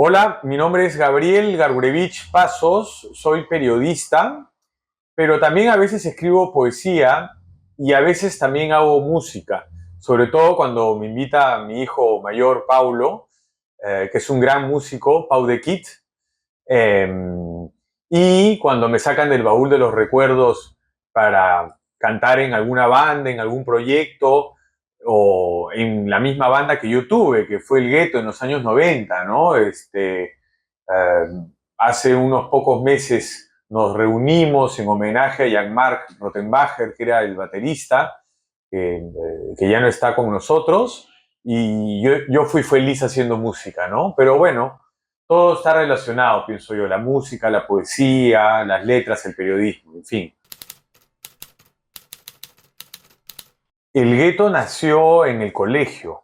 Hola, mi nombre es Gabriel Gargurevich Pasos, soy periodista, pero también a veces escribo poesía y a veces también hago música, sobre todo cuando me invita mi hijo mayor, Paulo, que es un gran músico, Pau de Kit, eh, y cuando me sacan del baúl de los recuerdos para cantar en alguna banda, en algún proyecto, o en la misma banda que yo tuve, que fue el Gueto en los años 90, ¿no? Hace unos pocos meses nos reunimos en homenaje a Jan-Marc Rottenbacher, que era el baterista, que ya no está con nosotros, y yo fui feliz haciendo música, ¿no? Pero bueno, todo está relacionado, pienso yo, la música, la poesía, las letras, el periodismo, en fin. El Gueto nació en el colegio.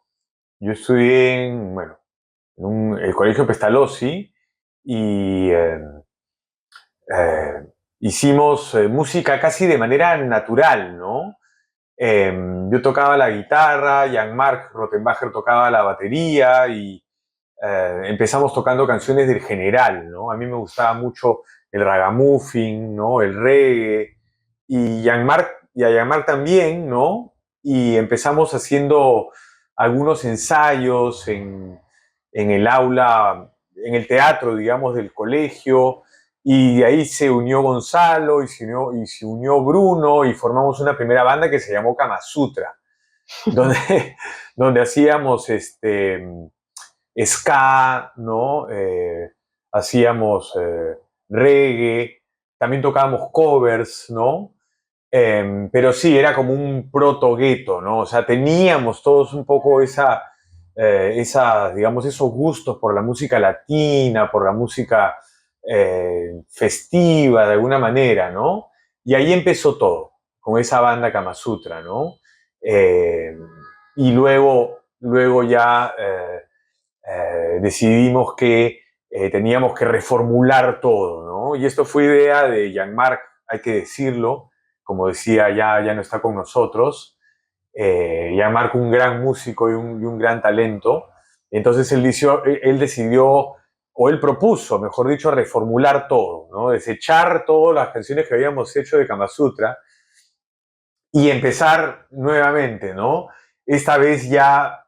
Yo estudié el colegio Pestalozzi y hicimos música casi de manera natural, ¿no? Yo tocaba la guitarra, Jan-Marc Rottenbacher tocaba la batería y empezamos tocando canciones del general, ¿no? A mí me gustaba mucho el ragamuffin, ¿no? El reggae y a Jan-Marc también, ¿no? Y empezamos haciendo algunos ensayos en el aula, en el teatro, digamos, del colegio, y de ahí se unió Gonzalo y se unió Bruno y formamos una primera banda que se llamó Kama Sutra, donde, donde hacíamos ska, ¿no? Hacíamos reggae, también tocábamos covers, ¿no? Pero sí, era como un proto-gueto, ¿no? O sea, teníamos todos un poco digamos, esos gustos por la música latina, por la música festiva, de alguna manera, ¿no? Y ahí empezó todo, con esa banda Kama Sutra, ¿no? Eh, y luego ya decidimos que teníamos que reformular todo, ¿no? Y esto fue idea de Jean-Marc, hay que decirlo, como decía, ya no está con nosotros. Jean-Marc, un gran músico y un gran talento. Entonces él decidió, o él propuso, mejor dicho, reformular todo, ¿no? Desechar todas las canciones que habíamos hecho de Kama Sutra y empezar nuevamente, ¿no? Esta vez ya,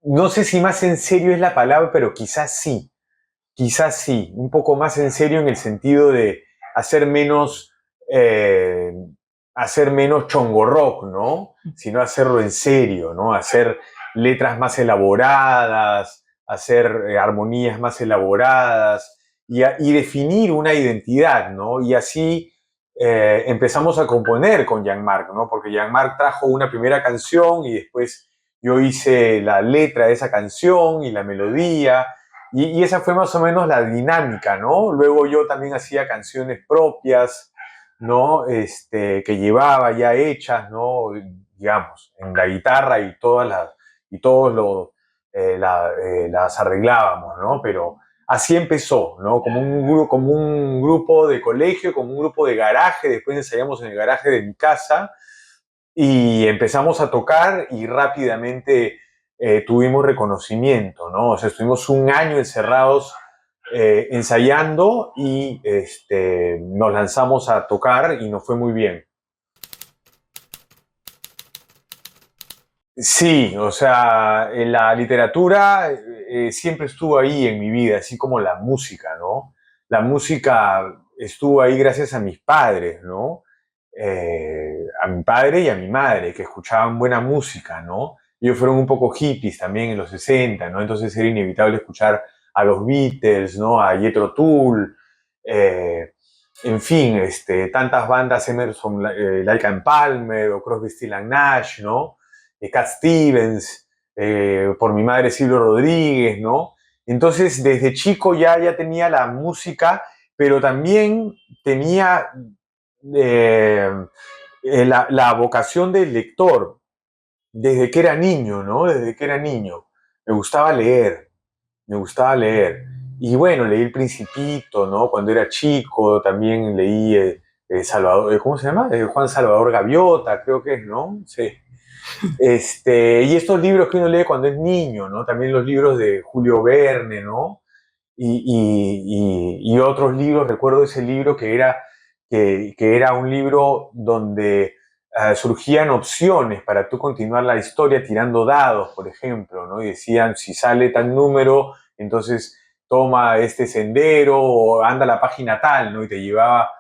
no sé si más en serio es la palabra, pero quizás sí, un poco más en serio en el sentido de hacer menos, eh, hacer menos chongo rock, ¿no? Sino hacerlo en serio, ¿no? Hacer letras más elaboradas, hacer armonías más elaboradas y definir una identidad, ¿no? Y así empezamos a componer con Jan-Marc, ¿no? Porque Jan-Marc trajo una primera canción y después yo hice la letra de esa canción y la melodía, y esa fue más o menos la dinámica, ¿no? Luego yo también hacía canciones propias, ¿no? Que llevaba ya hechas, ¿no? Digamos, en la guitarra y todos las arreglábamos, ¿no? Pero así empezó, ¿no? Como un grupo de colegio, como un grupo de garaje, después ensayamos en el garaje de mi casa y empezamos a tocar y rápidamente tuvimos reconocimiento, ¿no? O sea, estuvimos un año encerrados ensayando y nos lanzamos a tocar y nos fue muy bien. Sí, o sea, la literatura siempre estuvo ahí en mi vida, así como la música, ¿no? La música estuvo ahí gracias a mis padres, ¿no? A mi padre y a mi madre, que escuchaban buena música, ¿no? Ellos fueron un poco hippies también en los 60, ¿no? Entonces era inevitable escuchar a los Beatles, ¿no? A Jethro Tull, eh, en fin, tantas bandas, Emerson, Lake and Palmer o Crosby, Still and Nash, ¿no? Cat Stevens, por mi madre Silvio Rodríguez, ¿no? Entonces, desde chico ya tenía la música, pero también tenía eh, la vocación del lector, desde que era niño, ¿no? Desde que era niño. Me gustaba leer, me gustaba leer. Y bueno, leí El Principito, ¿no? Cuando era chico, también leí Salvador, ¿cómo se llama? Juan Salvador Gaviota, creo que es, ¿no? Sí. Y estos libros que uno lee cuando es niño, ¿no? También los libros de Julio Verne, ¿no? Y otros libros, recuerdo ese libro que era un libro donde surgían opciones para tú continuar la historia tirando dados, por ejemplo, ¿no? Y decían, si sale tal número, entonces toma este sendero o anda a la página tal, ¿no? Y te llevaba,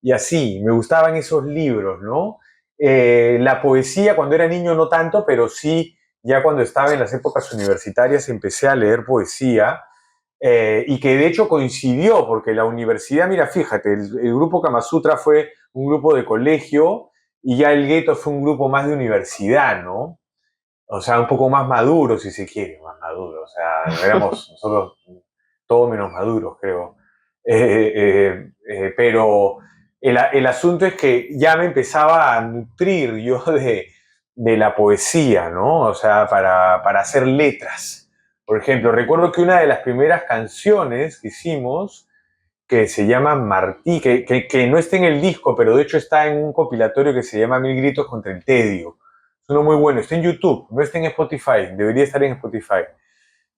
y así, me gustaban esos libros, ¿no? La poesía cuando era niño no tanto, pero sí, ya cuando estaba en las épocas universitarias empecé a leer poesía y que de hecho coincidió, porque la universidad, mira, fíjate, el grupo Kama Sutra fue un grupo de colegio y ya el gueto fue un grupo más de universidad, ¿no? O sea, un poco más maduro, si se quiere, más maduro. O sea, éramos nosotros todos menos maduros, creo. Pero el asunto es que ya me empezaba a nutrir yo de la poesía, ¿no? O sea, para hacer letras. Por ejemplo, recuerdo que una de las primeras canciones que hicimos, que se llama Martí, que no está en el disco, pero de hecho está en un compilatorio que se llama Mil Gritos contra el Tedio. Es uno muy bueno, está en YouTube, no está en Spotify, debería estar en Spotify,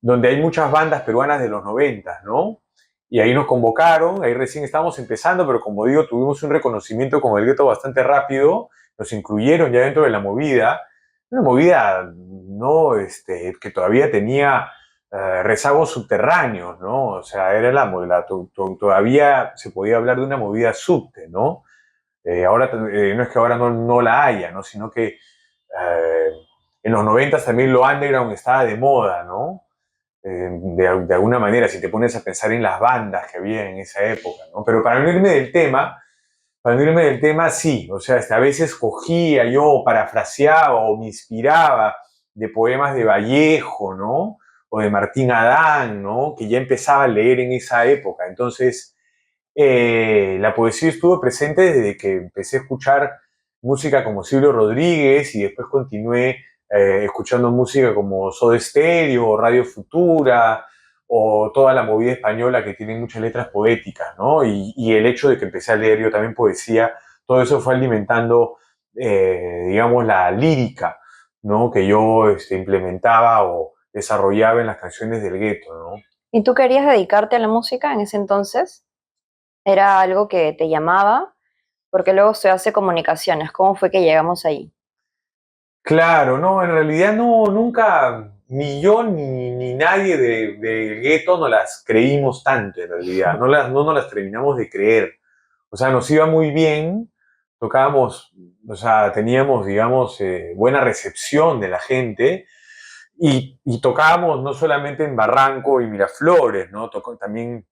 donde hay muchas bandas peruanas de los 90, ¿no? Y ahí nos convocaron, ahí recién estábamos empezando, pero como digo, tuvimos un reconocimiento con el gueto bastante rápido, nos incluyeron ya dentro de la movida, una movida no, que todavía tenía rezagos subterráneos, ¿no? O sea, era todavía se podía hablar de una movida subte, ¿no? Ahora no es que ahora no la haya, ¿no? Sino que en los 90 también lo underground estaba de moda, ¿no? De alguna manera, si te pones a pensar en las bandas que había en esa época, ¿no? Pero para no irme del tema, sí, o sea, a veces cogía yo, parafraseaba o me inspiraba de poemas de Vallejo, ¿no? O de Martín Adán, ¿no? Que ya empezaba a leer en esa época. Entonces, la poesía estuvo presente desde que empecé a escuchar música como Silvio Rodríguez y después continué escuchando música como Soda Stereo o Radio Futura o toda la movida española que tiene muchas letras poéticas, ¿no? Y el hecho de que empecé a leer yo también poesía, todo eso fue alimentando, digamos, la lírica, ¿no? Que yo implementaba o desarrollaba en las canciones del gueto, ¿no? ¿Y tú querías dedicarte a la música en ese entonces? ¿Era algo que te llamaba? Porque luego se hace comunicaciones. ¿Cómo fue que llegamos ahí? Claro, no, en realidad no, nunca, ni yo ni nadie del gueto nos las creímos tanto, en realidad, no nos las terminamos de creer. O sea, nos iba muy bien, tocábamos, o sea, teníamos, digamos, buena recepción de la gente y tocábamos no solamente en Barranco y Miraflores, ¿no? También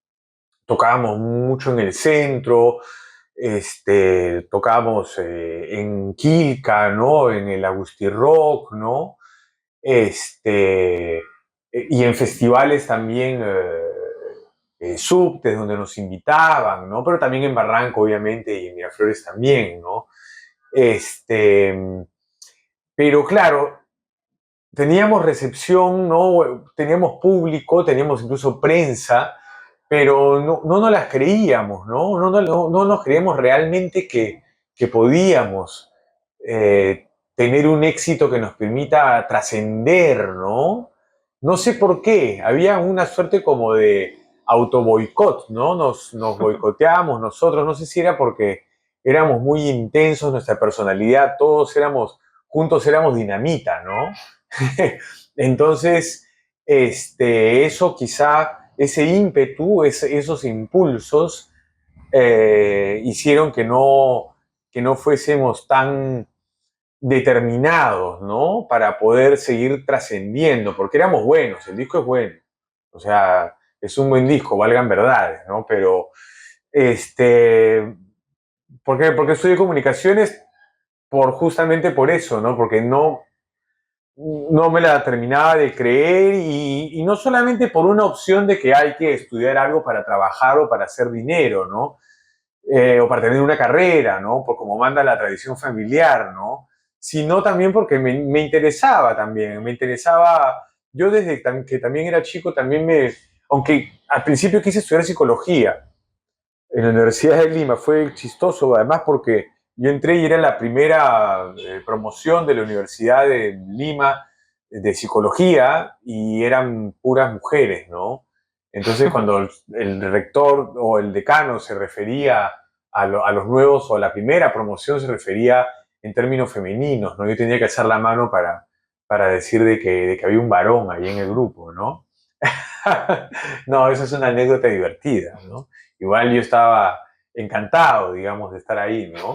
tocábamos mucho en el centro, tocábamos en Quilca, ¿no? En el Agustí Rock, ¿no? Y en festivales también subtes donde nos invitaban, ¿no? Pero también en Barranco, obviamente, y en Miraflores también, ¿no? Este, pero claro, teníamos recepción, ¿no? Teníamos público, teníamos incluso prensa, pero no nos las creíamos, ¿no? No nos creíamos realmente que podíamos tener un éxito que nos permita trascender, ¿no? No sé por qué, había una suerte como de autoboicot, ¿no? Nos boicoteábamos nosotros, no sé si era porque éramos muy intensos, nuestra personalidad, todos éramos, juntos éramos dinamita, ¿no? Entonces, eso quizá, ese ímpetu, esos impulsos, hicieron que no fuésemos tan determinados, ¿no? Para poder seguir trascendiendo, porque éramos buenos, el disco es bueno, o sea, es un buen disco, valgan verdades, ¿no? Pero, ¿por qué estudié comunicaciones? Justamente por eso, ¿no? Porque no me la terminaba de creer y no solamente por una opción de que hay que estudiar algo para trabajar o para hacer dinero, ¿no? O para tener una carrera, ¿no? Por como manda la tradición familiar, ¿no? Sino también porque me interesaba también, me interesaba, yo desde que también era chico, aunque al principio quise estudiar psicología en la Universidad de Lima, fue chistoso, además porque yo entré y era la primera promoción de la Universidad de Lima de psicología y eran puras mujeres, ¿no? Entonces cuando el rector o el decano se refería a los nuevos o a la primera promoción se refería en términos femeninos, ¿no? Yo tenía que alzar la mano para decir de que había un varón ahí en el grupo, ¿no? No, esa es una anécdota divertida, ¿no? Igual yo estaba encantado, digamos, de estar ahí, ¿no?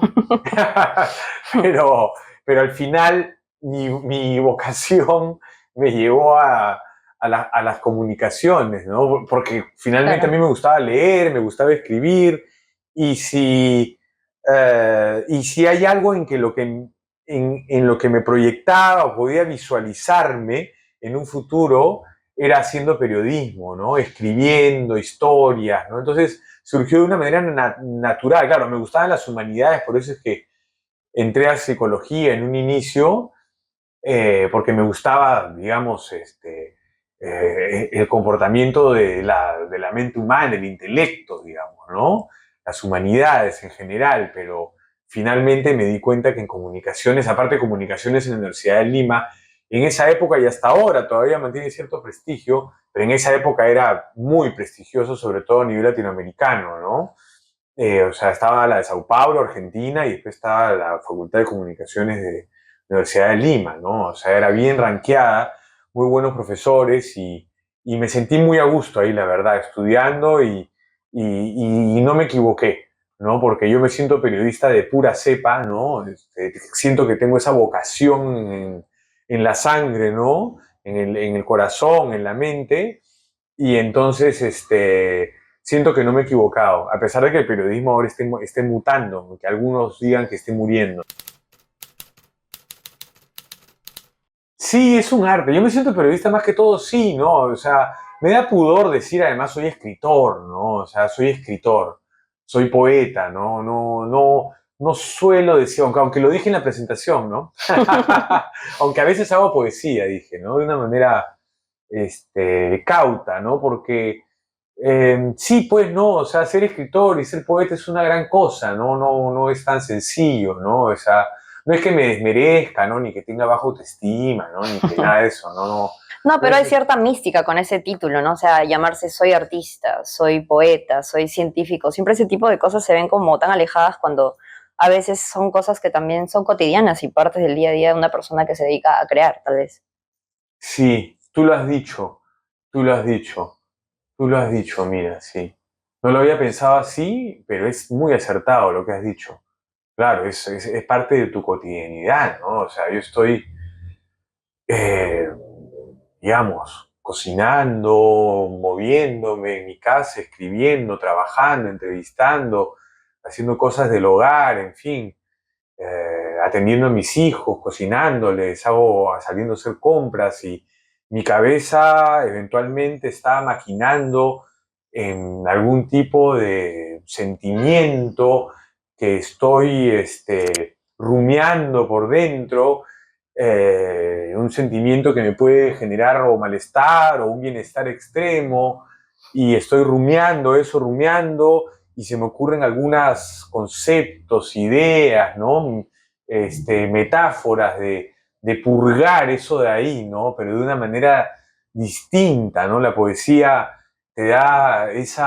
pero, pero al final mi vocación me llevó a las comunicaciones, ¿no? Porque finalmente a Claro, mí me gustaba leer, me gustaba escribir, y si hay algo en que en lo que me proyectaba o podía visualizarme en un futuro, era haciendo periodismo, ¿no? Escribiendo historias, ¿no? Entonces surgió de una manera natural. Claro, me gustaban las humanidades, por eso es que entré a psicología en un inicio, porque me gustaba, digamos, el comportamiento de la mente humana, el intelecto, digamos, ¿no? Las humanidades en general, pero finalmente me di cuenta que en comunicaciones, aparte de comunicaciones en la Universidad de Lima, en esa época y hasta ahora todavía mantiene cierto prestigio, pero en esa época era muy prestigioso, sobre todo a nivel latinoamericano, ¿no? O sea, estaba la de Sao Paulo, Argentina, y después estaba la Facultad de Comunicaciones de la Universidad de Lima, ¿no? O sea, era bien ranqueada, muy buenos profesores y me sentí muy a gusto ahí, la verdad, estudiando y no me equivoqué, ¿no? Porque yo me siento periodista de pura cepa, ¿no? Siento que tengo esa vocación en la sangre, ¿no? En el corazón, en la mente, y entonces, siento que no me he equivocado, a pesar de que el periodismo ahora esté mutando, que algunos digan que esté muriendo. Sí, es un arte. Yo me siento periodista más que todo, sí, ¿no? O sea, me da pudor decir además soy escritor, ¿no? O sea, soy escritor, soy poeta, ¿no? No suelo decir, aunque lo dije en la presentación, ¿no? Aunque a veces hago poesía, dije, ¿no? De una manera, cauta, ¿no? Porque sí, pues no, o sea, ser escritor y ser poeta es una gran cosa, no es tan sencillo, ¿no? O sea, no es que me desmerezca, ¿no? Ni que tenga baja autoestima, ¿no? Ni que nada de eso, no, no pero hay es, cierta mística con ese título, ¿no? O sea, llamarse soy artista, soy poeta, soy científico, siempre ese tipo de cosas se ven como tan alejadas cuando a veces son cosas que también son cotidianas y partes del día a día de una persona que se dedica a crear, tal vez. sí, tú lo has dicho, tú lo has dicho, tú lo has dicho, mira, sí. No lo había pensado así, pero es muy acertado lo que has dicho. Claro, es parte de tu cotidianidad, ¿no? O sea, yo estoy, eh, digamos, cocinando, moviéndome en mi casa, escribiendo, trabajando, entrevistando, haciendo cosas del hogar, en fin, atendiendo a mis hijos, cocinándoles, saliendo a hacer compras y mi cabeza eventualmente está maquinando en algún tipo de sentimiento que estoy rumiando por dentro, un sentimiento que me puede generar o malestar o un bienestar extremo, y estoy rumiando eso, rumiando, y se me ocurren algunos conceptos, ideas, ¿no? Metáforas de purgar eso de ahí, ¿no? Pero de una manera distinta, ¿no? La poesía te da ese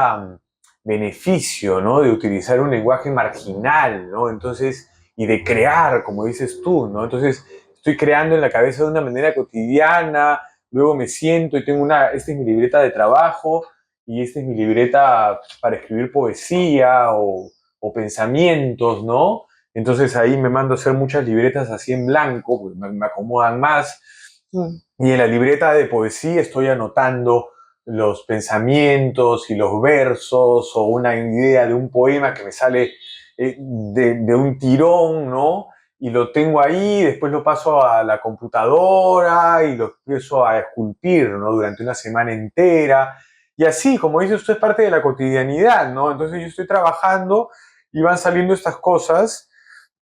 beneficio, ¿no? De utilizar un lenguaje marginal, ¿no? Entonces, y de crear, como dices tú, ¿no? Entonces, estoy creando en la cabeza de una manera cotidiana, luego me siento y tengo esta es mi libreta de trabajo y esta es mi libreta para escribir poesía o pensamientos, ¿no? Entonces ahí me mando a hacer muchas libretas así en blanco, porque me acomodan más. Mm. Y en la libreta de poesía estoy anotando los pensamientos y los versos o una idea de un poema que me sale de un tirón, ¿no? Y lo tengo ahí, después lo paso a la computadora y lo empiezo a esculpir, ¿no? Durante una semana entera. Y así, como dices, esto es parte de la cotidianidad, ¿no? Entonces yo estoy trabajando y van saliendo estas cosas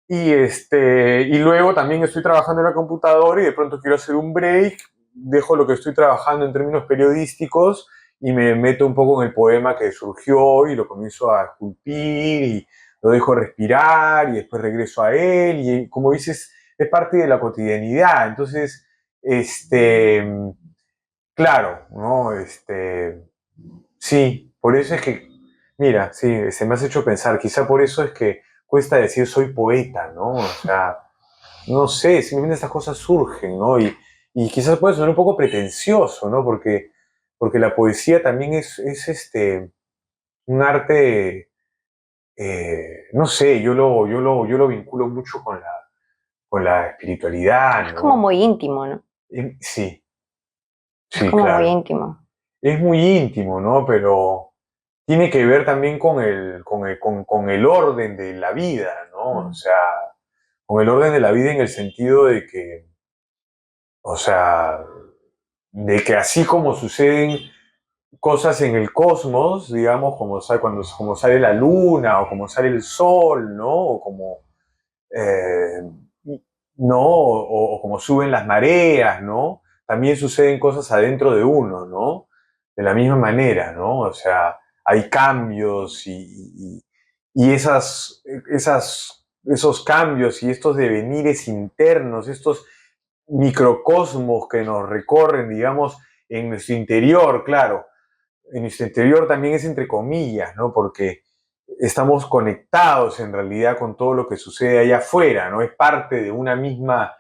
y luego también estoy trabajando en la computadora y de pronto quiero hacer un break, dejo lo que estoy trabajando en términos periodísticos y me meto un poco en el poema que surgió y lo comienzo a esculpir y lo dejo respirar y después regreso a él y como dices, es parte de la cotidianidad. Entonces, claro, ¿no? Sí, por eso es que, mira, sí, se me has hecho pensar, quizá por eso es que cuesta decir soy poeta, ¿no? O sea, no sé, simplemente estas cosas surgen, ¿no? Y quizás puede sonar un poco pretencioso, ¿no? Porque la poesía también es un arte, no sé, yo lo vinculo mucho con la Es espiritualidad, como ¿no? muy íntimo, ¿no? Sí, Es sí, como muy claro. íntimo. Es muy íntimo, ¿no? Pero tiene que ver también con el orden de la vida, ¿no? O Mm. sea, con el orden de la vida en el sentido de que, o sea, de que así como suceden cosas en el cosmos, digamos, como sale la luna o como sale el sol, ¿no? O como, eh, ¿no? O como suben las mareas, ¿no? También suceden cosas adentro de uno, ¿no? De la misma manera, ¿no? O sea, hay cambios y esos cambios y estos devenires internos, estos microcosmos que nos recorren, digamos, en nuestro interior, claro. En nuestro interior también es entre comillas, ¿no? Porque estamos conectados en realidad con todo lo que sucede allá afuera, ¿no? Es parte de una misma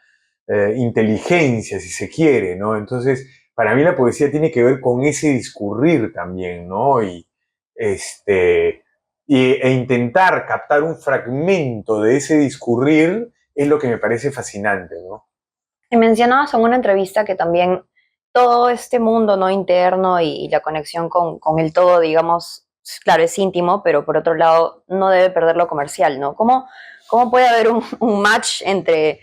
inteligencia, si se quiere, ¿no? Entonces, para mí la poesía tiene que ver con ese discurrir también, ¿no? Este, e intentar captar un fragmento de ese discurrir es lo que me parece fascinante, ¿no? Y mencionabas en una entrevista que también todo este mundo no interno y la conexión con el todo, digamos, claro, es íntimo, pero por otro lado no debe perder lo comercial, ¿no? ¿Cómo puede haber un match entre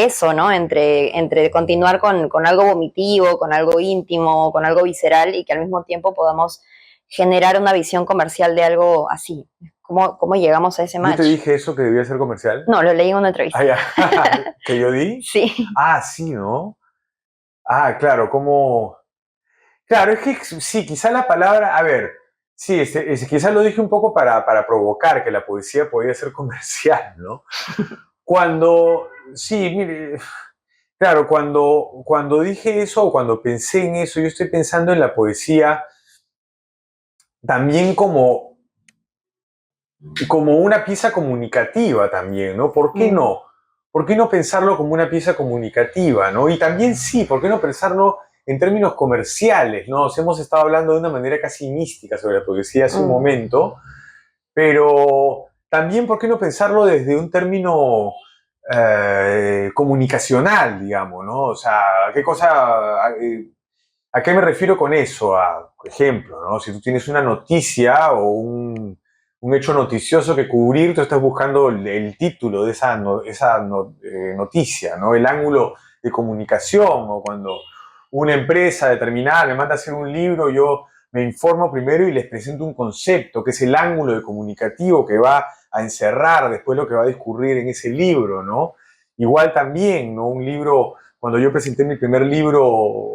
eso, ¿no? Entre continuar con algo vomitivo, con algo íntimo, con algo visceral y que al mismo tiempo podamos generar una visión comercial de algo así? ¿Cómo llegamos a ese Yo te match? dije eso que debía ser comercial. No, lo leí en una Ah, entrevista. ya. ¿Que yo di? Sí. Ah, sí, ¿no? Ah, claro, como... Claro, es que sí, quizá la palabra, a ver, sí, quizá lo dije un poco para provocar que la poesía podía ser comercial, ¿no? Cuando, sí, mire, claro, cuando dije eso o cuando pensé en eso, yo estoy pensando en la poesía también como una pieza comunicativa también, ¿no? ¿Por qué Mm. no? ¿Por qué no pensarlo como una pieza comunicativa, ¿no? Y también sí, ¿por qué no pensarlo en términos comerciales, ¿no? Hemos estado hablando de una manera casi mística sobre la poesía hace un Mm. momento, pero también, ¿por qué no pensarlo desde un término comunicacional, digamos, ¿no? O sea, ¿a qué me refiero con eso? Por ejemplo, ¿no? Si tú tienes una noticia o un hecho noticioso que cubrir, tú estás buscando el título de esa noticia, ¿no? El ángulo de comunicación, o cuando una empresa determinada me manda a hacer un libro, yo me informo primero y les presento un concepto, que es el ángulo de comunicativo que va a encerrar después lo que va a discurrir en ese libro, ¿no? Igual también, ¿no? Un libro, cuando yo presenté mi primer libro,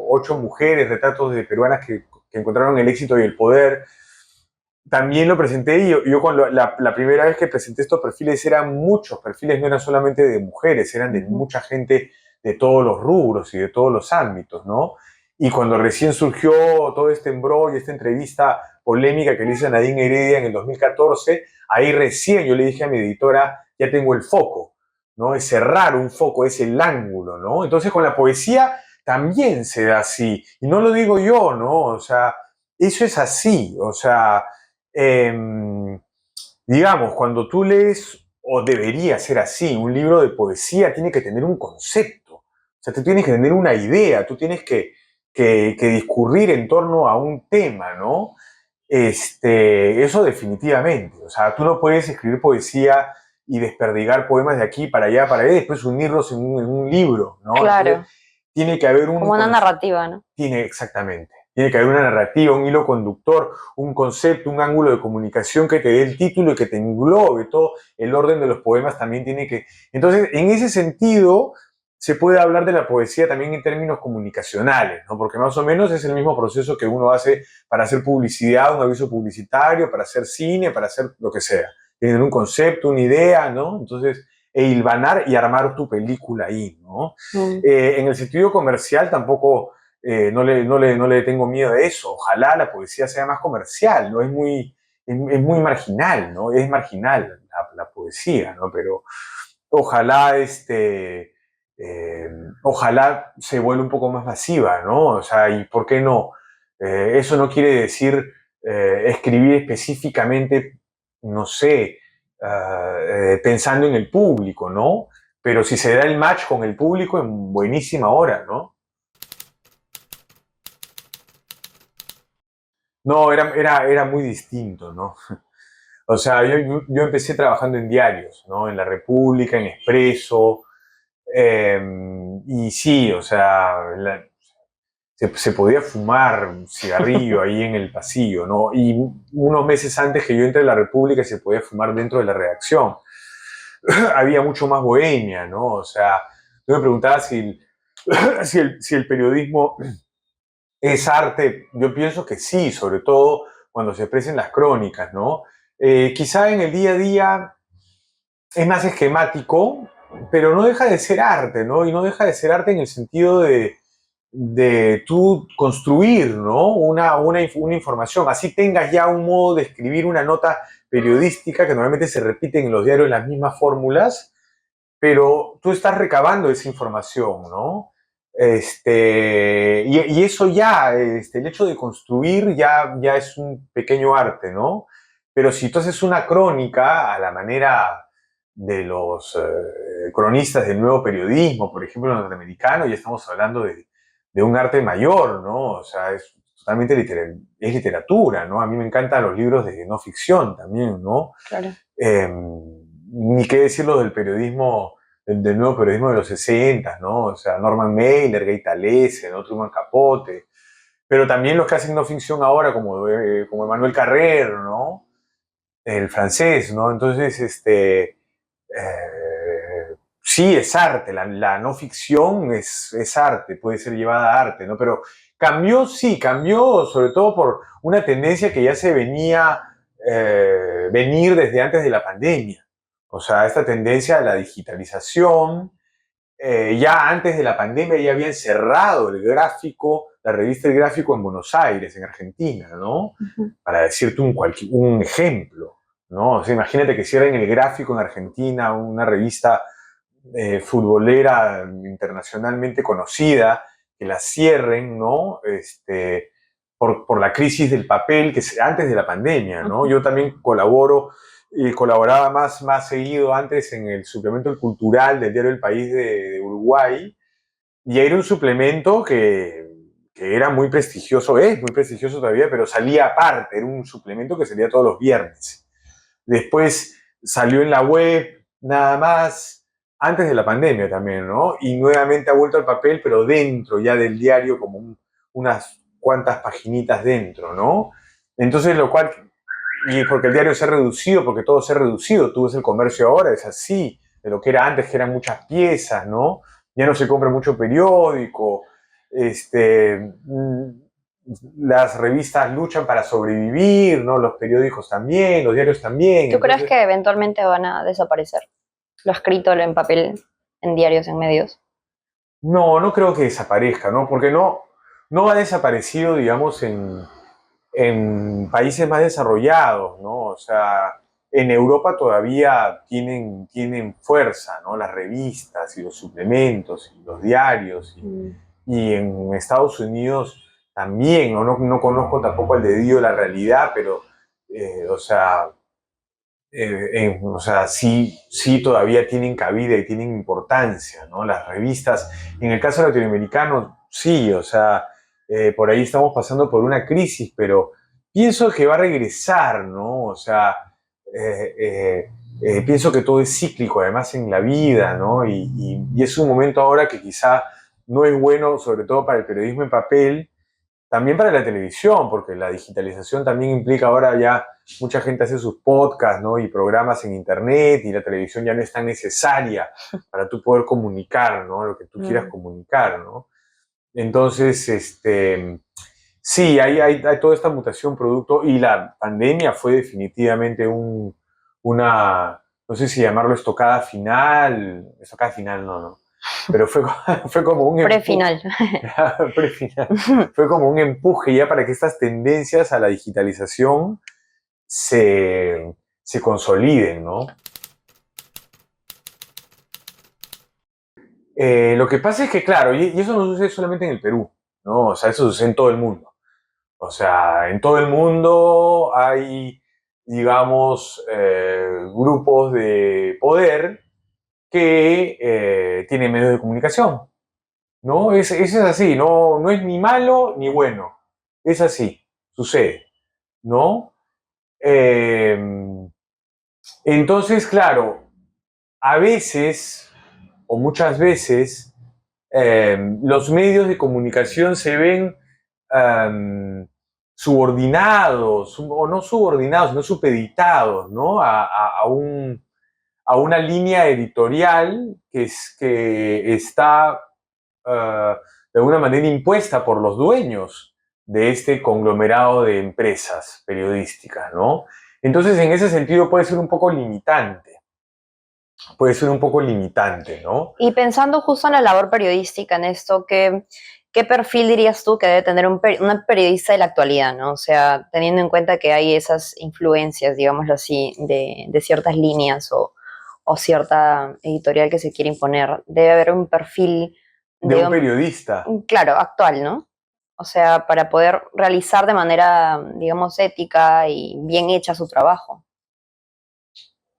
Ocho mujeres, retratos de peruanas que encontraron el éxito y el poder, también lo presenté y yo cuando la primera vez que presenté estos perfiles eran muchos perfiles, no eran solamente de mujeres, eran de Ujú. mucha gente de todos los rubros y de todos los ámbitos, ¿no? Y cuando recién surgió todo este embrollo, esta entrevista polémica que le hice a Nadine Heredia en el 2014, ahí recién yo le dije a mi editora, ya tengo el foco, ¿no? Es cerrar un foco, es el ángulo, ¿no? Entonces con la poesía también se da así, y no lo digo yo, ¿no? O sea, eso es así, o sea, eh, digamos, cuando tú lees, o debería ser así, un libro de poesía tiene que tener un concepto. O sea, tú tienes que tener una idea, tú tienes que discurrir en torno a un tema, ¿no? Eso definitivamente. O sea, tú no puedes escribir poesía y desperdigar poemas de aquí para allá y después unirlos en un libro, ¿no? Entonces, Claro, tiene que haber un como una concepto. narrativa, ¿no? Tiene exactamente. Tiene que haber una narrativa, un hilo conductor, un concepto, un ángulo de comunicación que te dé el título y que te englobe todo. El orden de los poemas también tiene que... Entonces, en ese sentido, se puede hablar de la poesía también en términos comunicacionales, ¿no? Porque más o menos es el mismo proceso que uno hace para hacer publicidad, un aviso publicitario, para hacer cine, para hacer lo que sea. tener un concepto, una idea, ¿no? Entonces, hilvanar y armar tu película ahí, ¿no? En el sentido comercial tampoco no le tengo miedo a eso. Ojalá la poesía sea más comercial, ¿no? Es muy marginal, ¿no? Es marginal la poesía, ¿no? Pero ojalá, ojalá se vuelva un poco más masiva, ¿no? O sea, ¿y por qué no? Eso no quiere decir escribir específicamente, no sé, pensando en el público, ¿no? Pero si se da el match con el público, en buenísima hora, ¿no? No, era muy distinto, ¿no? O sea, yo empecé trabajando en diarios, ¿no? En La República, en Expreso, y sí, o sea, se podía fumar un cigarrillo ahí en el pasillo, ¿no? Y unos meses antes que yo entre a La República se podía fumar dentro de la redacción. Había mucho más bohemia, ¿no? O sea, yo me preguntaba si el periodismo es arte. Yo pienso que sí, sobre todo cuando se expresen las crónicas, ¿no? Quizá en el día a día es más esquemático, pero no deja de ser arte, ¿no? Y no deja de ser arte en el sentido de tú construir, ¿no? Una información. Así tengas ya un modo de escribir una nota periodística que normalmente se repiten en los diarios las mismas fórmulas, pero tú estás recabando esa información, ¿no? Y eso ya, el hecho de construir ya es un pequeño arte, ¿no? Pero si tú haces una crónica a la manera de los cronistas del nuevo periodismo, por ejemplo, norteamericano, ya estamos hablando de un arte mayor, ¿no? O sea, es totalmente es literatura, ¿no? A mí me encantan los libros de no ficción también, ¿no? Claro. Ni qué decirlo del periodismo, del nuevo periodismo de los 60, ¿no? O sea, Norman Mailer, Gay Talese, ¿no? Truman Capote, pero también los que hacen no ficción ahora, como Emmanuel Carrer, ¿no? El francés, ¿no? Entonces, sí, es arte, la no ficción es arte, puede ser llevada a arte, ¿no? Pero cambió, sí, cambió sobre todo por una tendencia que ya se venir desde antes de la pandemia. O sea, esta tendencia a la digitalización, ya antes de la pandemia ya habían cerrado el gráfico, la revista El Gráfico en Buenos Aires, en Argentina, ¿no? Para decirte un ejemplo, ¿no? O sea, imagínate que cierren El Gráfico en Argentina, una revista futbolera internacionalmente conocida, que la cierren, ¿no? Por la crisis del papel que antes de la pandemia, ¿no? Yo también colaboraba más seguido antes en el suplemento cultural del diario El País de Uruguay, y era un suplemento que era muy prestigioso, es muy prestigioso todavía, pero salía aparte, era un suplemento que salía todos los viernes. Después salió en la web, nada más, antes de la pandemia también, ¿no? Y nuevamente ha vuelto al papel, pero dentro ya del diario, como unas cuantas paginitas dentro, ¿no? Entonces, lo cual, y porque el diario se ha reducido, porque todo se ha reducido, tú ves el comercio ahora, es así, de lo que era antes, que eran muchas piezas, ¿no? Ya no se compra mucho periódico, las revistas luchan para sobrevivir, ¿no? Los periódicos también, los diarios también. ¿Tú crees que eventualmente van a desaparecer lo escrito en papel, en diarios, en medios? No creo que desaparezca, ¿no? Porque no ha desaparecido, digamos, en países más desarrollados, ¿no? O sea, en Europa todavía tienen fuerza, ¿no? Las revistas y los suplementos y los diarios. Y en Estados Unidos también, ¿no? No conozco tampoco el dedillo de la realidad, pero, o sea, sí todavía tienen cabida y tienen importancia, ¿no? Las revistas, en el caso latinoamericano, sí, o sea, por ahí estamos pasando por una crisis, pero pienso que va a regresar, ¿no? O sea, pienso que todo es cíclico, además en la vida, ¿no? Y es un momento ahora que quizá no es bueno, sobre todo para el periodismo en papel, también para la televisión, porque la digitalización también implica ahora ya mucha gente hace sus podcasts, ¿no? Y programas en internet, y la televisión ya no es tan necesaria para tú poder comunicar, ¿no? Lo que tú quieras comunicar, ¿no? Entonces, sí, hay toda esta mutación producto, y la pandemia fue definitivamente no sé si llamarlo estocada final no, no, pero fue, fue como un empuje, Prefinal. prefinal, fue como un empuje ya para que estas tendencias a la digitalización se consoliden, ¿no? Lo que pasa es que, claro, y eso no sucede solamente en el Perú, ¿no? O sea, eso sucede en todo el mundo. O sea, en todo el mundo hay, digamos, grupos de poder que tienen medios de comunicación, ¿no? Es así, no, no es ni malo ni bueno, es así, sucede, ¿no? Eh, entonces, claro, a veces, o muchas veces, los medios de comunicación se ven subordinados, o no subordinados, sino supeditados, ¿no? A una línea editorial que está de alguna manera impuesta por los dueños de este conglomerado de empresas periodísticas, ¿no? Entonces, en ese sentido puede ser un poco limitante, ¿no? Y pensando justo en la labor periodística, en esto, ¿qué perfil dirías tú que debe tener una periodista de la actualidad, ¿no? O sea, teniendo en cuenta que hay esas influencias, digámoslo así, de ciertas líneas o cierta editorial que se quiere imponer, debe haber un perfil De de un periodista. claro, actual, ¿no? O sea, para poder realizar de manera, digamos, ética y bien hecha su trabajo.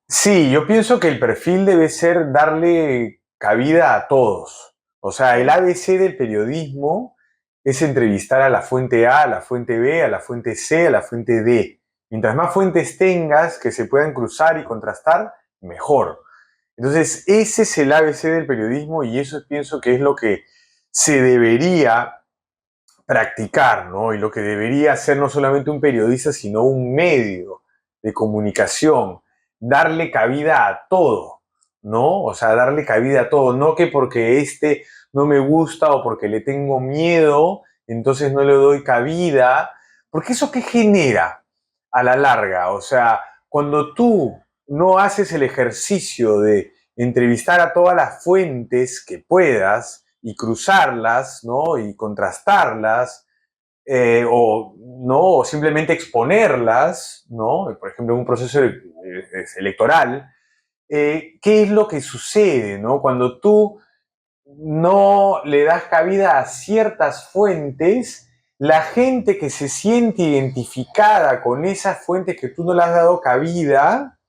Sí, yo pienso que el perfil debe ser darle cabida a todos. O sea, el ABC del periodismo es entrevistar a la fuente A, a la fuente B, a la fuente C, a la fuente D. Mientras más fuentes tengas que se puedan cruzar y contrastar, mejor. Entonces, ese es el ABC del periodismo y eso pienso que es lo que se debería practicar, ¿no? Y lo que debería hacer no solamente un periodista, sino un medio de comunicación, darle cabida a todo, ¿no? O sea, darle cabida a todo, no que porque este no me gusta o porque le tengo miedo, entonces no le doy cabida, porque eso qué genera a la larga, o sea, cuando tú no haces el ejercicio de entrevistar a todas las fuentes que puedas, y cruzarlas, ¿no? Y contrastarlas, ¿no? O simplemente exponerlas, ¿no? Por ejemplo, en un proceso electoral, ¿qué es lo que sucede, ¿no? Cuando tú no le das cabida a ciertas fuentes, la gente que se siente identificada con esas fuentes que tú no le has dado cabida,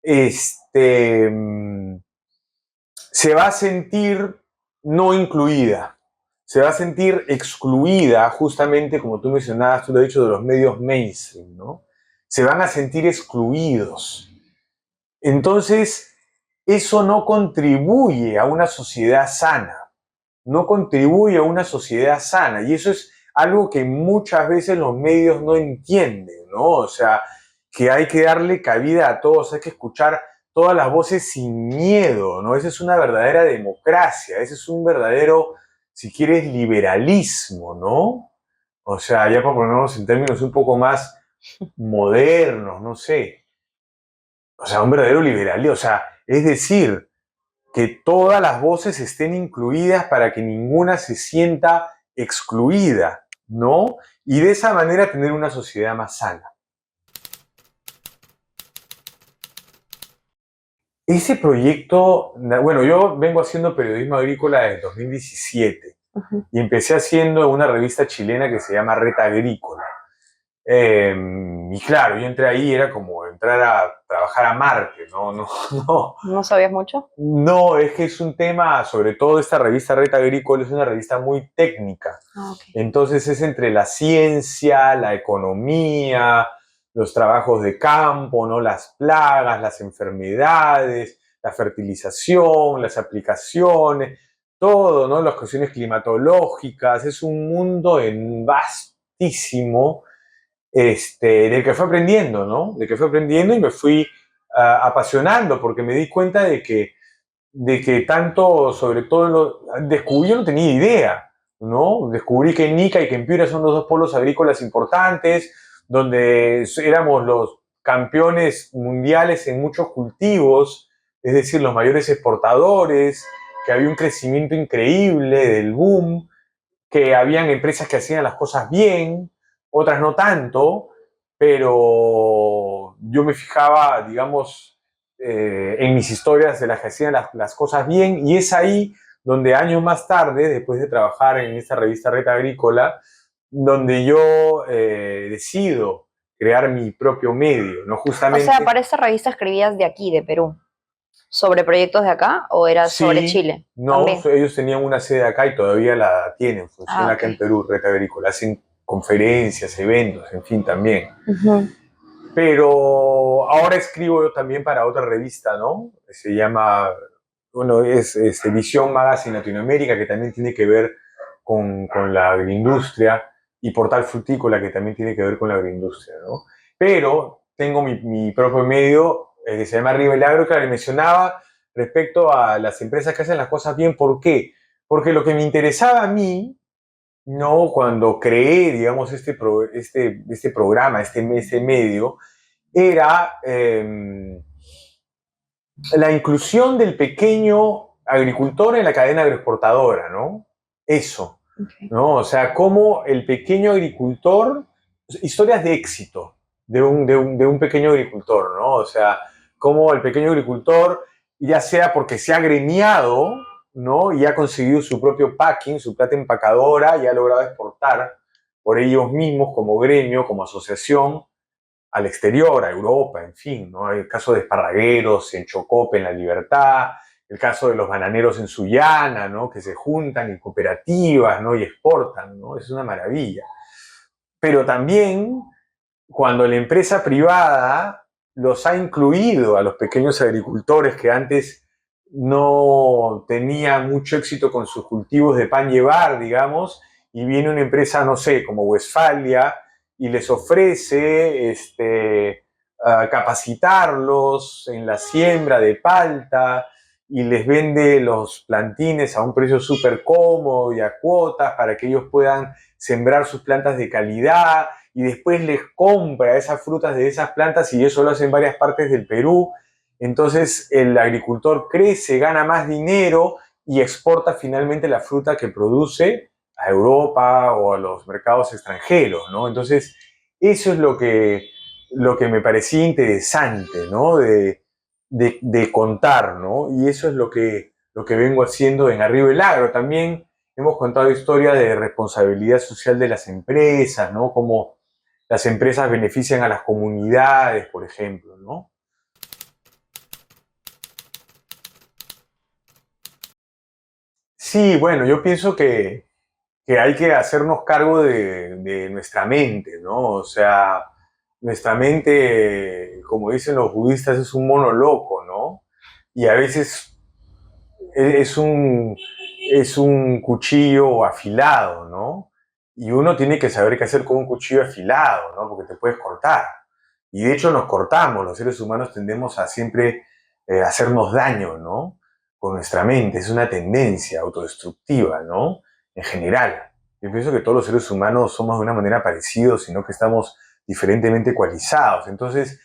este, se va a sentir no incluida, se va a sentir excluida, justamente como tú mencionabas, tú lo has dicho, de los medios mainstream, ¿no? Se van a sentir excluidos. Entonces, eso no contribuye a una sociedad sana, no contribuye a una sociedad sana, y eso es algo que muchas veces los medios no entienden, ¿no? O sea, que hay que darle cabida a todos, hay que escuchar todas las voces sin miedo, ¿no? Esa es una verdadera democracia, ese es un verdadero, si quieres, liberalismo, ¿no? O sea, ya para ponernos en términos un poco más modernos, no sé. O sea, un verdadero liberalismo, o sea, es decir, que todas las voces estén incluidas para que ninguna se sienta excluida, ¿no? Y de esa manera tener una sociedad más sana. Ese proyecto, bueno, yo vengo haciendo periodismo agrícola desde 2017 Ujú. y empecé haciendo una revista chilena que se llama Reta Agrícola. Y claro, yo entré ahí, era como entrar a trabajar a Marte, ¿no? No, no, ¿No sabías mucho? no, es que es un tema, sobre todo esta revista Reta Agrícola es una revista muy técnica. Ah, ok. Entonces es entre la ciencia, la economía, los trabajos de campo, ¿no? Las plagas, las enfermedades, la fertilización, las aplicaciones, todo, ¿no? Las cuestiones climatológicas. Es un mundo vastísimo del que fue aprendiendo, ¿no? De que fue aprendiendo y me fui apasionando porque me di cuenta de que tanto, sobre todo, descubrí, yo no tenía idea, ¿no? Descubrí que Nica y que Piura son los dos polos agrícolas importantes, donde éramos campeones mundiales en muchos cultivos, es decir, los mayores exportadores, que había un crecimiento increíble del boom, que habían empresas que hacían las cosas bien, otras no tanto, pero yo me fijaba, digamos, en mis historias de las que hacían las cosas bien, y es ahí donde años más tarde, después de trabajar en esta revista Red Agrícola, donde yo decido crear mi propio medio, ¿no? O sea, Justamente, para esta revista escribías de aquí, de Perú, sobre proyectos de acá o era sobre sí, Chile no, también. ellos tenían una sede acá y todavía la tienen, Ah, funciona ok. acá en Perú, Red Agrícola, hacen conferencias, eventos, en fin, también. Ujú. Pero ahora escribo yo también para otra revista, ¿no? Se llama, bueno, es Visión Magazine Latinoamérica, que también tiene que ver con la agroindustria, y Portal Frutícola, que también tiene que ver con la agroindustria, ¿no? Pero tengo mi propio medio que se llama Arriba el Agro, que le mencionaba respecto a las empresas que hacen las cosas bien. ¿Por qué? Porque lo que me interesaba a mí, no, cuando creé, digamos, este programa, este medio, era la inclusión del pequeño agricultor en la cadena agroexportadora, ¿no? Eso, Okay. ¿no? O sea, cómo el pequeño agricultor, historias de éxito de un pequeño agricultor, ¿no? O sea, cómo el pequeño agricultor, ya sea porque se ha gremiado, ¿no? Y ha conseguido su propio packing, su plata empacadora, y ha logrado exportar por ellos mismos como gremio, como asociación, al exterior, a Europa, en fin, ¿no? El caso de esparragueros en Chocope, en La Libertad, el caso de los bananeros en Sullana, ¿no? Que se juntan en cooperativas, ¿no? Y exportan, ¿no? Es una maravilla. Pero también cuando la empresa privada los ha incluido a los pequeños agricultores que antes no tenían mucho éxito con sus cultivos de pan llevar, digamos, y viene una empresa, no sé, como Westfalia, y les ofrece capacitarlos en la siembra de palta, y les vende los plantines a un precio súper cómodo y a cuotas para que ellos puedan sembrar sus plantas de calidad, y después les compra esas frutas de esas plantas, y eso lo hace en varias partes del Perú. Entonces el agricultor crece, gana más dinero y exporta finalmente la fruta que produce a Europa o a los mercados extranjeros, ¿no? Entonces eso es lo que me parecía interesante, ¿no? De contar, ¿no? Y eso es lo que vengo haciendo en Arriba el Agro. También hemos contado historias de responsabilidad social de las empresas, ¿no? Como las empresas benefician a las comunidades, por ejemplo, ¿no? Sí, bueno, yo pienso que hay que hacernos cargo de nuestra mente, ¿no? O sea, nuestra mente, como dicen los budistas, es un mono loco, ¿no? Y a veces es es un cuchillo afilado, ¿no? Y uno tiene que saber qué hacer con un cuchillo afilado, ¿no? Porque te puedes cortar. Y de hecho nos cortamos, los seres humanos tendemos a siempre hacernos daño, ¿no? Con nuestra mente, es una tendencia autodestructiva, ¿no? En general. Yo pienso que todos los seres humanos somos de una manera parecidos, sino que estamos diferentemente ecualizados. Entonces,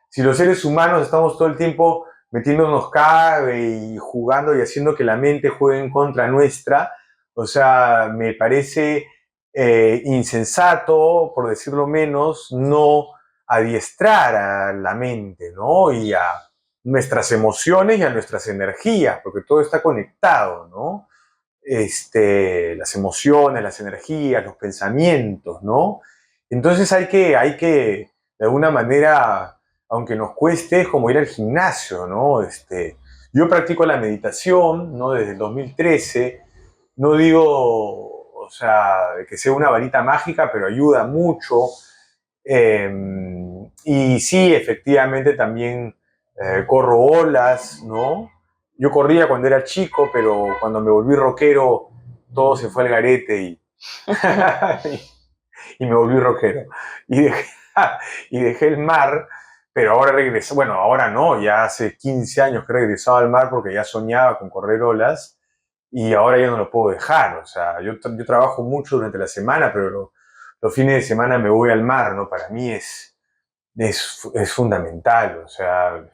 si los seres humanos estamos todo el tiempo metiéndonos cabe y jugando y haciendo que la mente juegue en contra nuestra, o sea, me parece insensato, por decirlo menos, no adiestrar a la mente, ¿no? Y a nuestras emociones y a nuestras energías, porque todo está conectado, ¿no? Las emociones, las energías, los pensamientos, ¿no? Entonces hay que, de alguna manera, aunque nos cueste, es como ir al gimnasio, ¿no? Yo practico la meditación, ¿no? Desde el 2013, no digo, o sea, que sea una varita mágica, pero ayuda mucho. Eh, y sí, efectivamente también corro olas, ¿no? Yo corría cuando era chico, pero cuando me volví rockero, todo se fue al garete y me volví rockero. Y dejé, y dejé el mar, pero ahora regresé, bueno, ahora no, ya hace 15 años que he regresado al mar porque ya soñaba con correr olas, y ahora ya no lo puedo dejar. O sea, yo trabajo mucho durante la semana, pero los fines de semana me voy al mar, ¿no? Para mí es fundamental, o sea,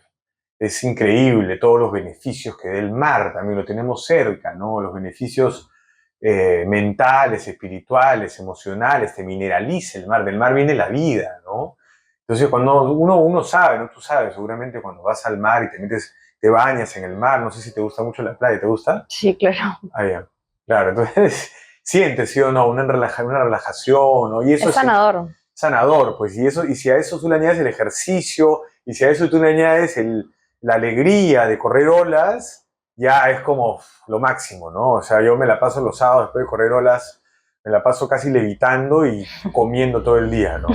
es increíble todos los beneficios que da el mar, también lo tenemos cerca, ¿no? Los beneficios mentales, espirituales, emocionales, te mineraliza el mar, del mar viene la vida, ¿no? Entonces cuando uno sabe, ¿no? Tú sabes, seguramente cuando vas al mar y te metes, te bañas en el mar, no sé si te gusta mucho la playa, ¿te gusta? Sí, claro. Ah, ya. Claro, entonces sientes, ¿sí o no? Una relajación, ¿no? Y eso Es es sanador. sanador, pues, y si a eso tú le añades el ejercicio, y si a eso tú le añades la alegría de correr olas, ya es como lo máximo, ¿no? O sea, yo me la paso los sábados después de correr olas, me la paso casi levitando y comiendo todo el día, ¿no?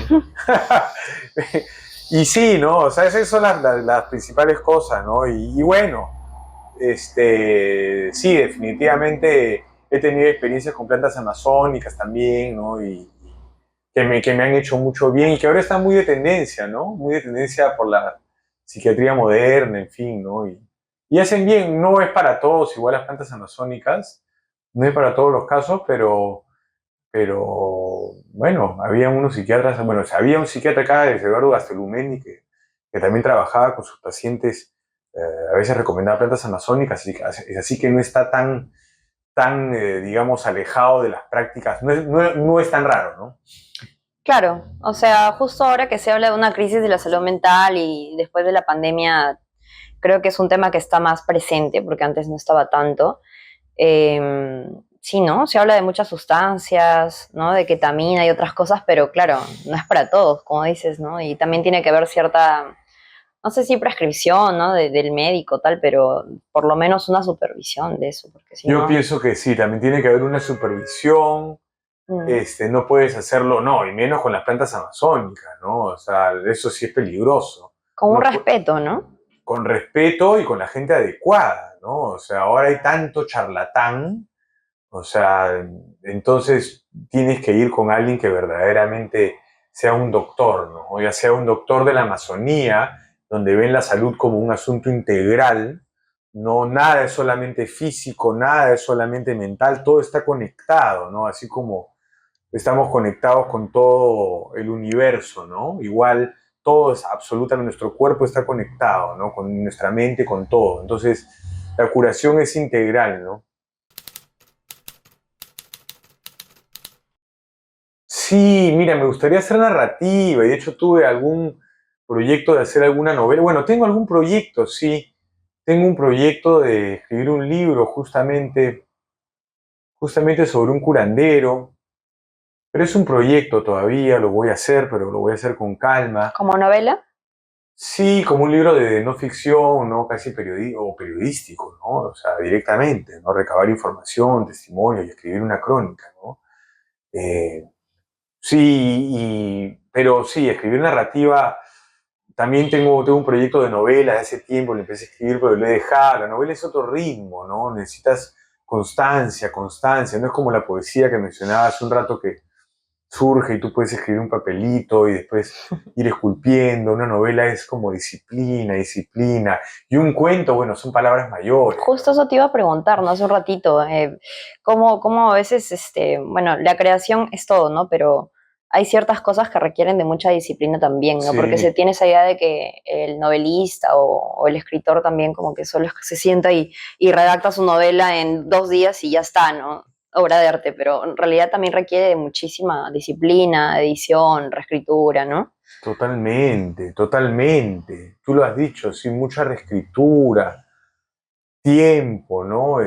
Y sí, ¿no? O sea, esas son las principales cosas, ¿no? Y bueno, sí, definitivamente he tenido experiencias con plantas amazónicas también, ¿no? Y que me han hecho mucho bien y que ahora están muy de tendencia, ¿no? Muy de tendencia por la psiquiatría moderna, en fin, ¿no? Y hacen bien, no es para todos, igual las plantas amazónicas, no es para todos los casos, pero bueno, había unos psiquiatras, bueno, había un psiquiatra acá, Eduardo Gastelumendi, que también trabajaba con sus pacientes, a veces recomendaba plantas amazónicas, así que no está tan digamos, alejado de las prácticas, no es tan raro, ¿no? Claro, o sea, justo ahora que se habla de una crisis de la salud mental y después de la pandemia, creo que es un tema que está más presente, porque antes no estaba tanto. Sí, ¿no? Se habla de muchas sustancias, ¿no? De ketamina y otras cosas, pero claro, no es para todos, como dices, ¿no? Y también tiene que haber cierta, no sé si prescripción, ¿no? Del médico, tal, pero por lo menos una supervisión de eso, porque si Yo no... pienso que sí, también tiene que haber una supervisión, mm, no puedes hacerlo, no, y menos con las plantas amazónicas, ¿no? O sea, eso sí es peligroso. con un No respeto, ¿no? con respeto y con la gente adecuada, ¿no? O sea, ahora hay tanto charlatán, o sea, entonces tienes que ir con alguien que verdaderamente sea un doctor, ¿no? Ya sea un doctor de la Amazonía, donde ven la salud como un asunto integral, no nada es solamente físico, nada es solamente mental, todo está conectado, ¿no? Así como estamos conectados con todo el universo, ¿no? Igual todo es absolutamente, nuestro cuerpo está conectado, ¿no? Con nuestra mente, con todo. Entonces, la curación es integral, ¿no? Sí, mira, me gustaría hacer narrativa y de hecho tuve algún proyecto de hacer alguna novela. Bueno, tengo algún proyecto, sí. Tengo un proyecto de escribir un libro justamente sobre un curandero, pero es un proyecto todavía, lo voy a hacer, pero lo voy a hacer con calma. Como novela. Sí, como un libro de no ficción, ¿no? Casi o periodístico, ¿no? O sea, directamente, ¿no? Recabar información, testimonio y escribir una crónica, ¿no? Eh, sí, pero sí, escribir narrativa. También tengo un proyecto de novela de hace tiempo, lo empecé a escribir, pero lo he dejado. La novela es otro ritmo, ¿no? Necesitas constancia, constancia. No es como la poesía que mencionaba hace un rato que surge y tú puedes escribir un papelito y después ir esculpiendo. Una novela es como disciplina, disciplina. Y un cuento, bueno, son palabras mayores, Justo ¿no? eso te iba a preguntar, ¿no? Hace un ratito, cómo a veces, bueno, la creación es todo, ¿no? Pero hay ciertas cosas que requieren de mucha disciplina también, ¿no? Porque se Sí, tiene esa idea de que el novelista o el escritor también como que solo se sienta y redacta su novela en 2 días y ya está, ¿no? Obra de arte, pero en realidad también requiere de muchísima disciplina, edición, reescritura, ¿no? totalmente, totalmente. Tú lo has dicho, sí, mucha reescritura, tiempo, ¿no?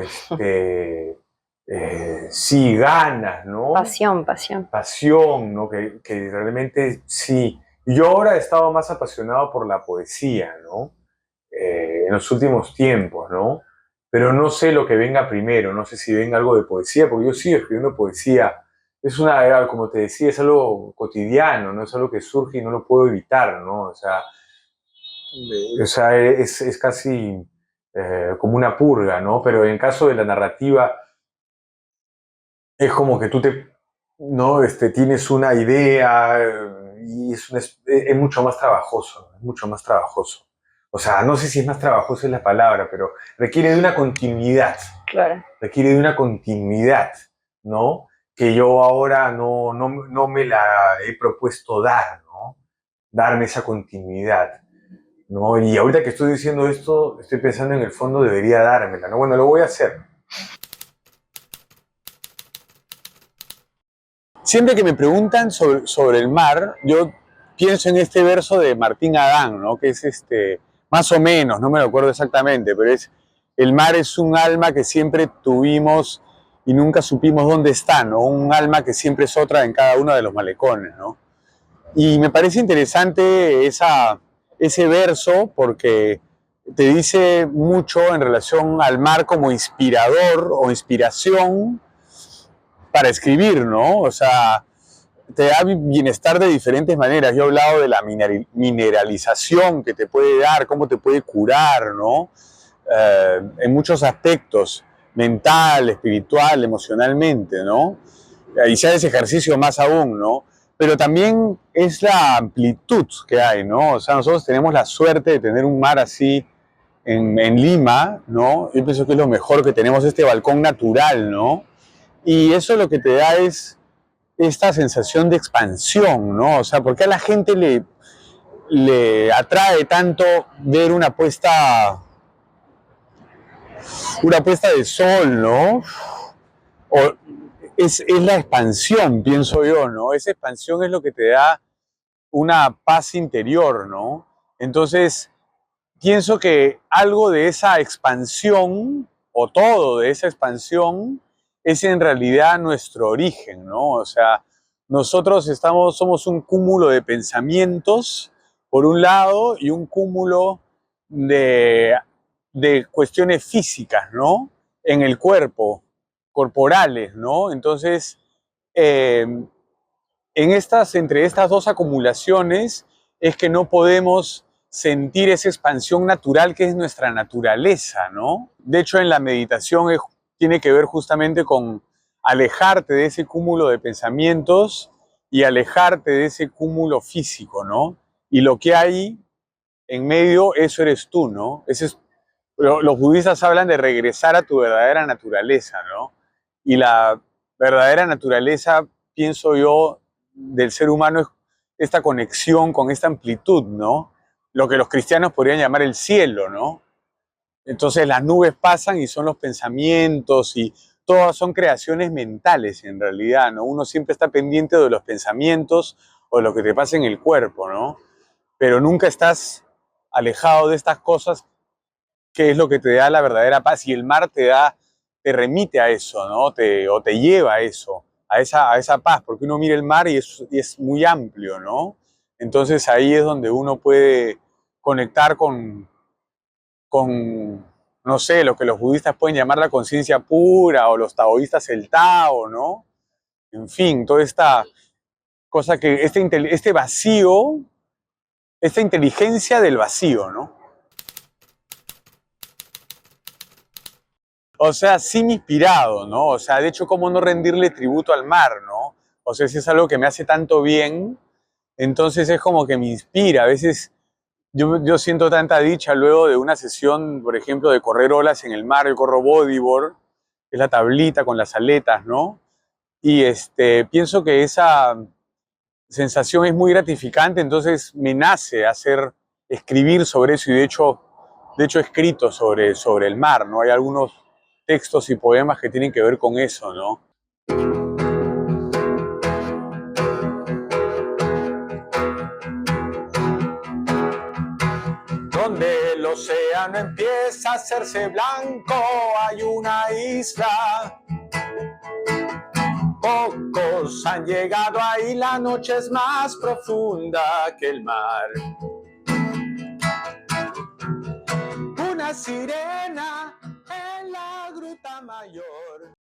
Sí, ganas, ¿no? Pasión, pasión. Pasión, ¿no? Que realmente sí. Yo ahora he estado más apasionado por la poesía, ¿no? En los últimos tiempos, ¿no? Pero no sé lo que venga primero, no sé si venga algo de poesía, porque yo sigo escribiendo poesía. Como te decía, es algo cotidiano, no es algo que surge y no lo puedo evitar, ¿no? O sea, es casi como una purga, ¿no? Pero en el caso de la narrativa, es como que tú ¿no? Tienes una idea y es mucho más trabajoso, es mucho más trabajoso. O sea, no sé si es más trabajoso es la palabra, pero requiere de una continuidad, Claro. requiere de una continuidad, ¿no? Que yo ahora no me la he propuesto dar, ¿no? darme esa continuidad, ¿no? Y ahorita que estoy diciendo esto, estoy pensando en el fondo debería dármela, ¿no? Bueno, lo voy a hacer. Siempre que me preguntan sobre el mar, yo pienso en este verso de Martín Adán, ¿no? Que es más o menos, no me lo acuerdo exactamente, pero es: el mar es un alma que siempre tuvimos y nunca supimos dónde está, ¿no? Un alma que siempre es otra en cada uno de los malecones, ¿no? Y me parece interesante ese verso porque te dice mucho en relación al mar como inspirador o inspiración para escribir, ¿no? O sea, te da bienestar de diferentes maneras. Yo he hablado de la mineralización que te puede dar, cómo te puede curar, ¿no? En muchos aspectos, mental, espiritual, emocionalmente, ¿no? Y si haces ejercicio más aún, ¿no? Pero también es la amplitud que hay, ¿no? O sea, nosotros tenemos la suerte de tener un mar así en Lima, ¿no? Yo pienso que es lo mejor que tenemos, este balcón natural, ¿no? Y eso lo que te da es esta sensación de expansión, ¿no? O sea, ¿por qué a la gente le atrae tanto ver una puesta de sol, ¿no? O es la expansión, pienso yo, ¿no? Esa expansión es lo que te da una paz interior, ¿no? Entonces, pienso que algo de esa expansión, o todo de esa expansión, es en realidad nuestro origen, ¿no? O sea, nosotros somos un cúmulo de pensamientos, por un lado, y un cúmulo de, de cuestiones físicas, ¿no? En el cuerpo, corporales, ¿no? Entonces, eh, entre estas dos acumulaciones es que no podemos sentir esa expansión natural que es nuestra naturaleza, ¿no? De hecho, en la meditación tiene que ver justamente con alejarte de ese cúmulo de pensamientos y alejarte de ese cúmulo físico, ¿no? Y lo que hay en medio, eso eres tú, ¿no? Los budistas hablan de regresar a tu verdadera naturaleza, ¿no? Y la verdadera naturaleza, pienso yo, del ser humano es esta conexión con esta amplitud, ¿no? Lo que los cristianos podrían llamar el cielo, ¿no? Entonces las nubes pasan y son los pensamientos y todas son creaciones mentales en realidad, ¿no? Uno siempre está pendiente de los pensamientos o de lo que te pasa en el cuerpo, ¿no? Pero nunca estás alejado de estas cosas, que es lo que te da la verdadera paz, y el mar te remite a eso, ¿no? O te lleva a eso, a esa paz, porque uno mira el mar y es muy amplio, ¿no? Entonces ahí es donde uno puede conectar con, no sé, lo que los budistas pueden llamar la conciencia pura, o los taoístas el Tao, ¿no? En fin, toda esta cosa que, este vacío, esta inteligencia del vacío, ¿no? O sea, sí me he inspirado, ¿no? O sea, de hecho, ¿cómo no rendirle tributo al mar, ¿no? O sea, si es algo que me hace tanto bien, entonces es como que me inspira. A veces yo siento tanta dicha luego de una sesión, por ejemplo, de correr olas en el mar. Yo corro bodyboard, que es la tablita con las aletas, ¿no? Y pienso que esa sensación es muy gratificante, entonces me nace escribir sobre eso, y de hecho he escrito sobre el mar, ¿no? Hay algunos textos y poemas que tienen que ver con eso, ¿no? Donde el océano empieza a hacerse blanco, hay una isla. Pocos han llegado ahí, la noche es más profunda que el mar. Una sirena en la gruta mayor.